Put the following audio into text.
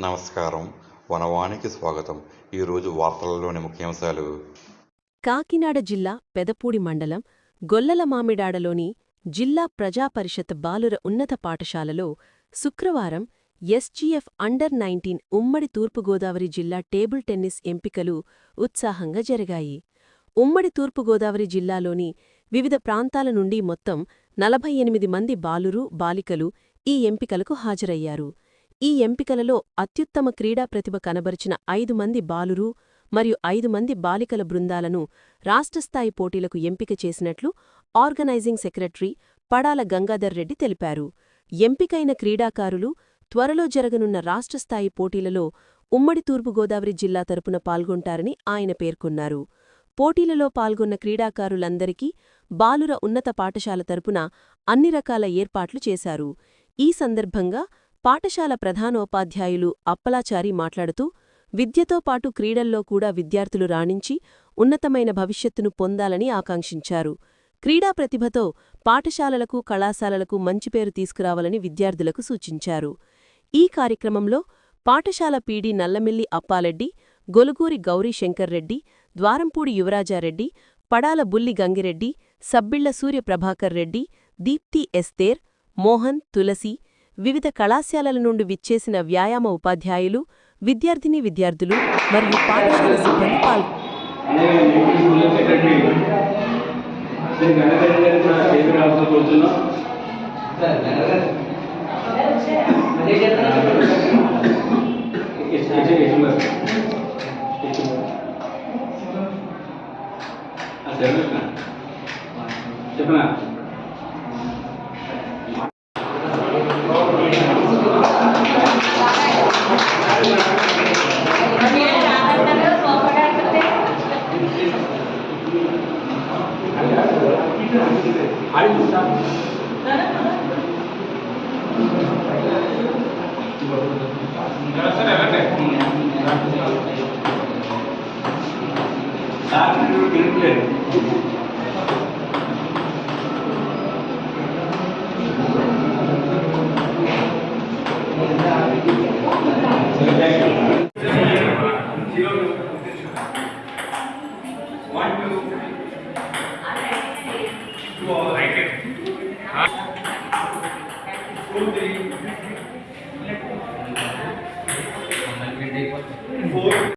నమస్కారం. వనవానికి స్వాగతం. ఈరోజు వార్తలలోని ముఖ్యాంశాలు. కాకినాడ జిల్లా పెదపూడి మండలం గొల్లల మామిడాడలోని జిల్లా ప్రజాపరిషత్ బాలుర ఉన్నత పాఠశాలలో శుక్రవారం ఎస్జీఎఫ్ అండర్-19 ఉమ్మడి తూర్పుగోదావరి జిల్లా టేబుల్ టెన్నిస్ ఎంపికలు ఉత్సాహంగా జరిగాయి. ఉమ్మడి తూర్పుగోదావరి జిల్లాలోని వివిధ ప్రాంతాల నుండి మొత్తం 48 మంది బాలురు, బాలికలు ఈ ఎంపికలకు హాజరయ్యారు. ఈ ఎంపికలలో అత్యుత్తమ క్రీడా ప్రతిభ కనబరిచిన 5 మంది బాలురు మరియు 5 మంది బాలికల బృందాలను రాష్ట్రస్థాయి పోటీలకు ఎంపిక చేసినట్లు ఆర్గనైజింగ్ సెక్రటరీ పడాల గంగాధర్ రెడ్డి తెలిపారు. ఎంపికైన క్రీడాకారులు త్వరలో జరగనున్న రాష్ట్రస్థాయి పోటీలలో ఉమ్మడి తూర్పుగోదావరి జిల్లా తరపున పాల్గొంటారని ఆయన పేర్కొన్నారు. పోటీలలో పాల్గొన్న క్రీడాకారులందరికీ బాలుర ఉన్నత పాఠశాల తరపున అన్ని రకాల ఏర్పాట్లు చేశారు. ఈ సందర్భంగా పాఠశాల ప్రధానోపాధ్యాయులు అప్పలాచారి మాట్లాడుతూ, విద్యతో పాటు క్రీడల్లో కూడా విద్యార్థులు రాణించి ఉన్నతమైన భవిష్యత్తును పొందాలని ఆకాంక్షించారు. క్రీడా ప్రతిభతో పాఠశాలలకు, కళాశాలలకు మంచి పేరు తీసుకురావాలని విద్యార్థులకు సూచించారు. ఈ కార్యక్రమంలో పాఠశాల పీడీ నల్లమిల్లి అప్పాలెడ్డి, గొలుగూరి గౌరీ శంకర్రెడ్డి, ద్వారంపూడి యువరాజారెడ్డి, పడాల బుల్లి గంగిరెడ్డి, సబ్బిళ్ల సూర్యప్రభాకర్ రెడ్డి, దీప్తి ఎస్తేర్, మోహన్, తులసి, వివిధ కళాశాలల నుండి విచ్చేసిన వ్యాయామ ఉపాధ్యాయులు, విద్యార్థినీ-విద్యార్థులు మరియు పాఠశాల సిబ్బంది చెప్పనా